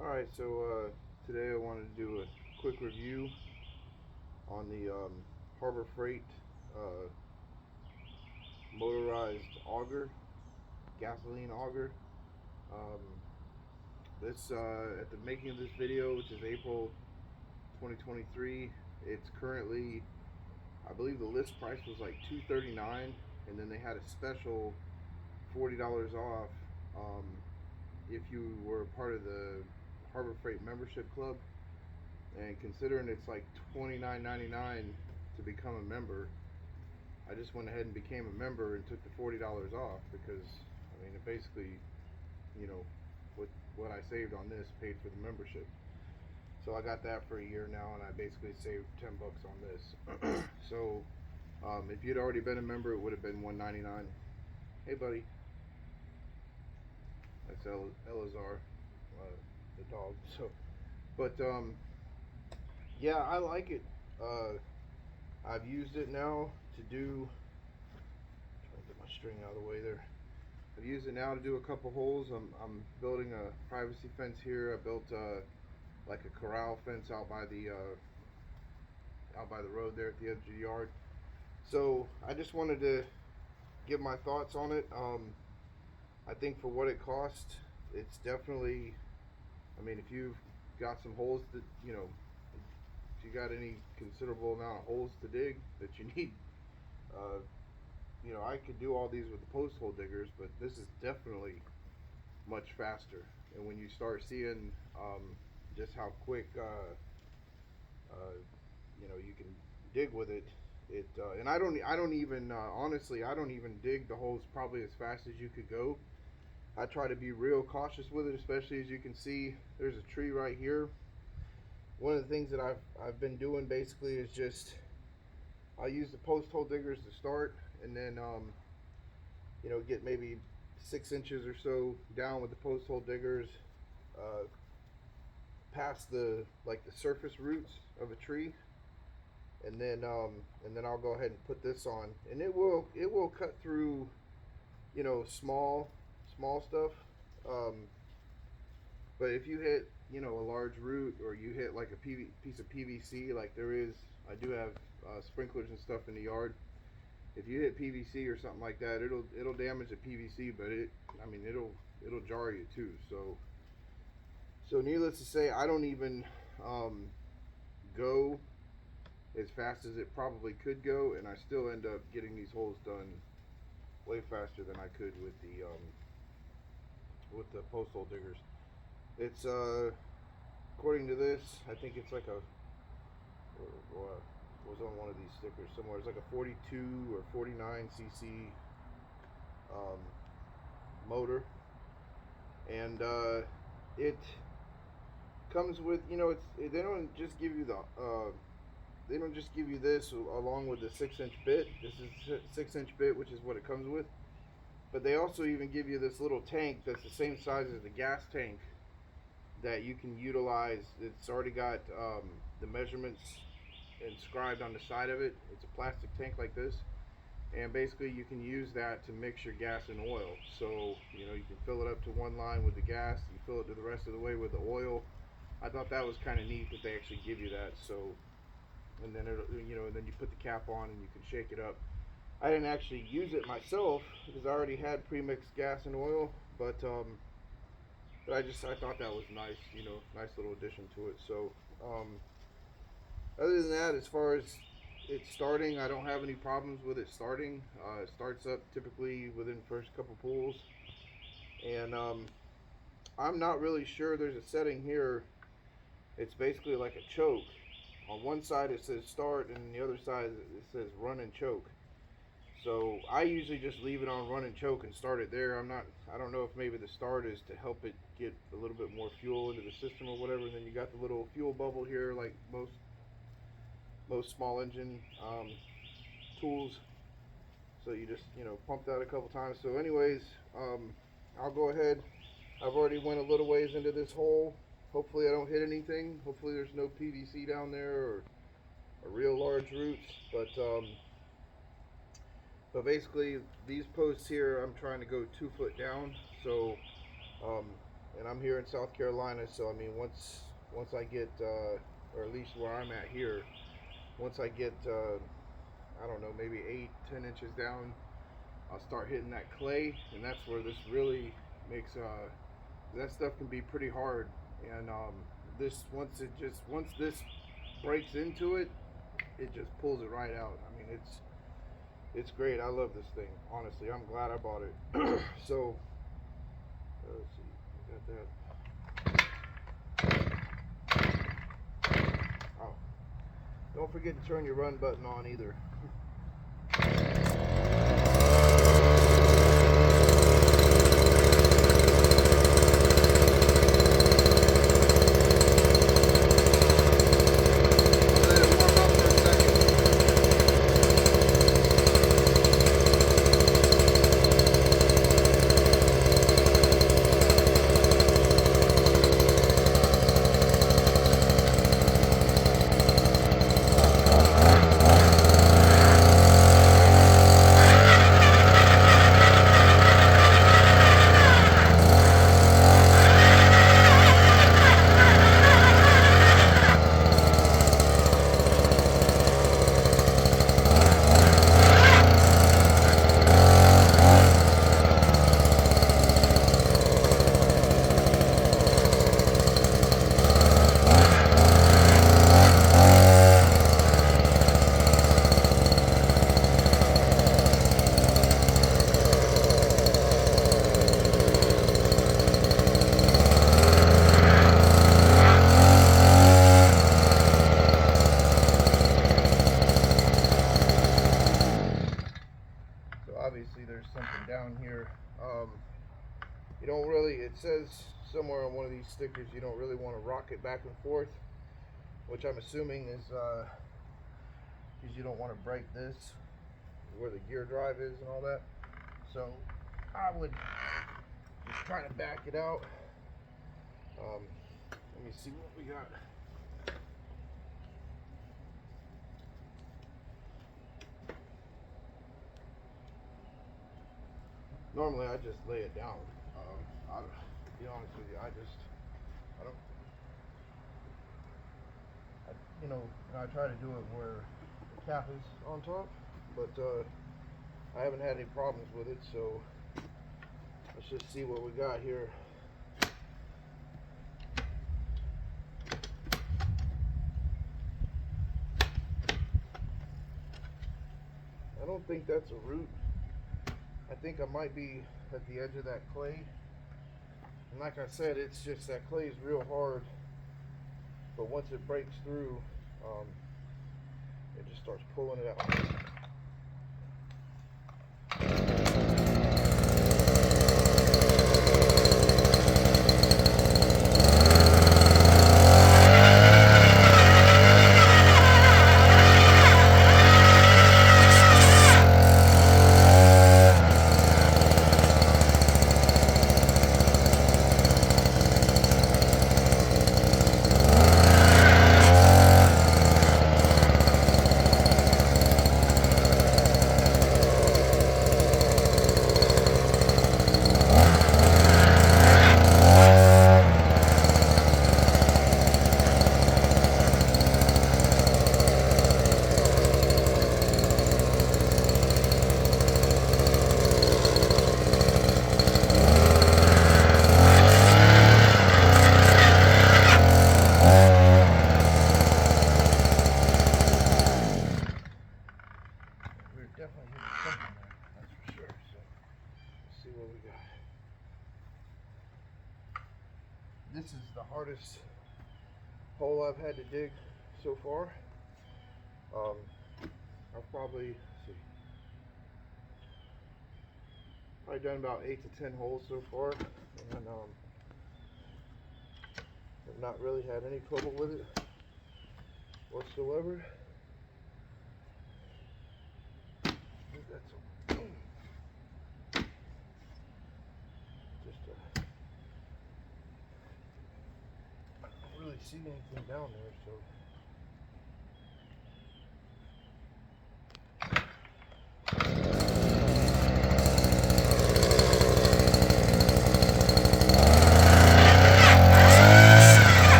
Alright, so today I wanted to do a quick review on the Harbor Freight uh, motorized auger, gasoline auger. Um, this at the making of this video, which is April 2023, it's currently, I believe the list price was like $239, and then they had a special $40 off if you were part of the Harbor Freight membership club. And considering it's like $29.99 to become a member, I just went ahead and became a member and took the $40 off because I mean it basically, you know, what I saved on this paid for the membership. So I got that for a year now, and I basically saved 10 bucks on this. So if you'd already been a member, it would have been $199. Hey buddy, that's Elazar, the dog. So, but yeah, I like it. Uh, I've used it now to do, trying to get my string out of the way there. I've used it now to do a couple holes. I'm building a privacy fence here. I built like a corral fence out by the road there at the edge of the yard. So I just wanted to give my thoughts on it. I think for what it costs, it's definitely, I mean, if you've got some holes that, you know, if you got any considerable amount of holes to dig that you need, uh, you know, I could do all these with the post hole diggers, but this is definitely much faster. And when you start seeing just how quick, uh, you know, you can dig with it, and I don't even honestly, I don't even dig the holes probably as fast as you could go. I try to be real cautious with it, especially as you can see, there's a tree right here. One of the things that I've been doing basically is just I use the post hole diggers to start, and then you know, get maybe 6 inches or so down with the post hole diggers, uh, past the like the surface roots of a tree, and then I'll go ahead and put this on, and it will cut through, you know, small stuff. Um, but if you hit, you know, a large root, or you hit like a piece of PVC, like there is, I do have sprinklers and stuff in the yard. If you hit PVC or something like that, it'll damage the PVC, but I mean, it'll jar you too. So needless to say, I don't even go as fast as it probably could go, and I still end up getting these holes done way faster than I could with the post hole diggers. It's according to this, I think it's like a, was on one of these stickers somewhere. It's like a 42 or 49 cc um, motor, and it comes with, you know, they don't just give you they don't just give you this along with the 6-inch bit. This is 6-inch bit, which is what it comes with. But they also even give you this little tank that's the same size as the gas tank that you can utilize. It's already got the measurements inscribed on the side of it. It's a plastic tank like this, and basically you can use that to mix your gas and oil. So, you know, you can fill it up to one line with the gas, you fill it to the rest of the way with the oil. I thought that was kind of neat that they actually give you that. So, and then you know, and then you put the cap on and you can shake it up. I didn't actually use it myself because I already had pre-mixed gas and oil, but I thought that was nice, you know, nice little addition to it. So other than that, as far as it starting, I don't have any problems with it starting. It starts up typically within the first couple pulls, and I'm not really sure. There's a setting here. It's basically like a choke. On one side it says start, and on the other side it says run and choke. So I usually just leave it on run and choke and start it there. I don't know if maybe the start is to help it get a little bit more fuel into the system or whatever. And then you got the little fuel bubble here, like most small engine tools. So you just, you know, pump that a couple times. So anyways, I'll go ahead. I've already went a little ways into this hole. Hopefully I don't hit anything. Hopefully there's no PVC down there, or real large roots. But basically, these posts here, I'm trying to go 2 foot down. So and I'm here in South Carolina. So I mean, once I get, or at least where I'm at here, once I get, I don't know, maybe 8-10 inches down, I'll start hitting that clay, and that's where this really makes, that stuff can be pretty hard. And this once this breaks into it, it just pulls it right out. I mean, it's great. I love this thing. Honestly, I'm glad I bought it. So let's see, we got that. Oh, don't forget to turn your run button on either. Obviously there's something down here. You don't really, it says somewhere on one of these stickers you don't really want to rock it back and forth, which I'm assuming is because you don't want to break this where the gear drive is and all that. So I would just try to back it out. Let me see what we got. Normally I just lay it down. To be honest with you, I don't, you know, I try to do it where the cap is on top, but I haven't had any problems with it, so let's just see what we got here. I don't think that's a root. I think I might be at the edge of that clay. And like I said, it's just that clay is real hard. But once it breaks through, it just starts pulling it out. This is the hardest hole I've had to dig so far. I've probably done about 8 to 10 holes so far, and I've not really had any trouble with it whatsoever. I think that's I don't really see anything down there, so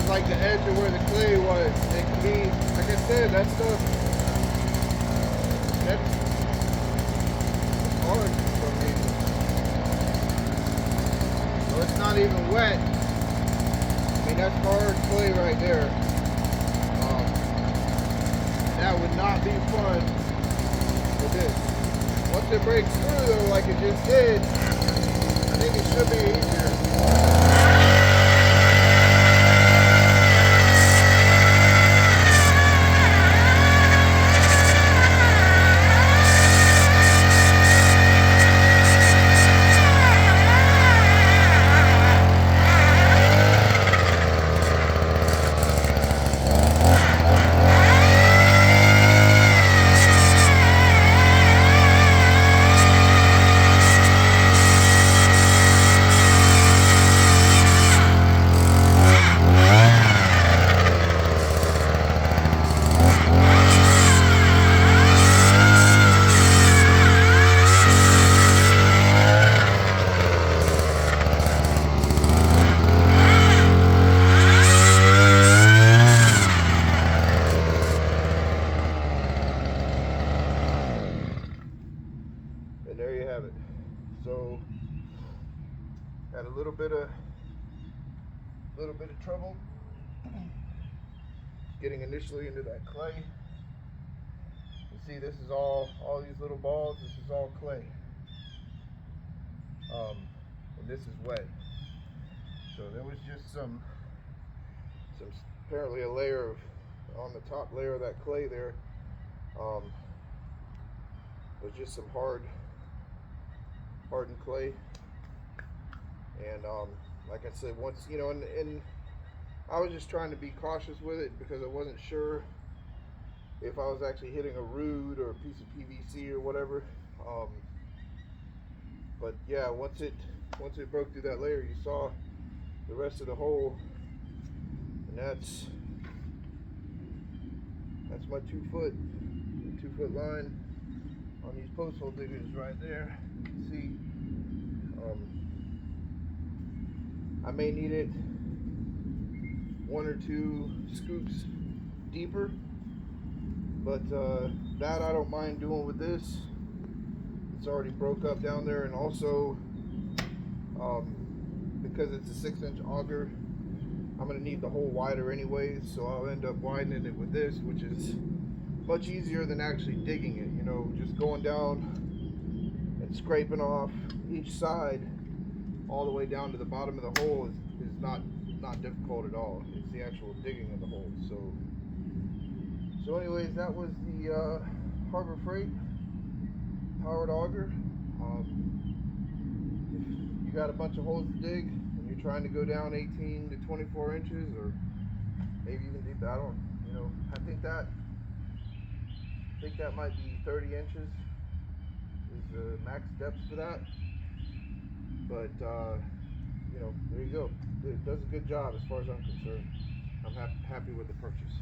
like the edge of where the clay was. It can be, like I said, that stuff, that's hard for some reason. So it's not even wet. I mean, that's hard clay right there. That would not be fun with this. Once it breaks through though, like it just did, I think it should be easier. And there you have it. So had a little bit of trouble getting initially into that clay. You see, this is all these little balls. This is all clay, and this is wet. So there was just some apparently a layer of, on the top layer of that clay there. There's just some hardened clay, and like I said, once you know, and I was just trying to be cautious with it because I wasn't sure if I was actually hitting a root or a piece of PVC or whatever. But yeah, once it broke through that layer, you saw the rest of the hole, and that's my 2 foot line on these post hole diggers right there. You can see I may need it 1 or 2 scoops deeper, but that I don't mind doing with this. It's already broke up down there, and also because it's a 6-inch auger, I'm going to need the hole wider anyways, so I'll end up widening it with this, which is much easier than actually digging it. You know, just going down and scraping off each side all the way down to the bottom of the hole is not difficult at all. It's the actual digging of the hole. So anyways, that was the HarborFreight powered auger. If you got a bunch of holes to dig and you're trying to go down 18 to 24 inches, or maybe even deep, I think that might be 30 inches is the max depth for that. But you know, there you go. It does a good job as far as I'm concerned. I'm happy with the purchase.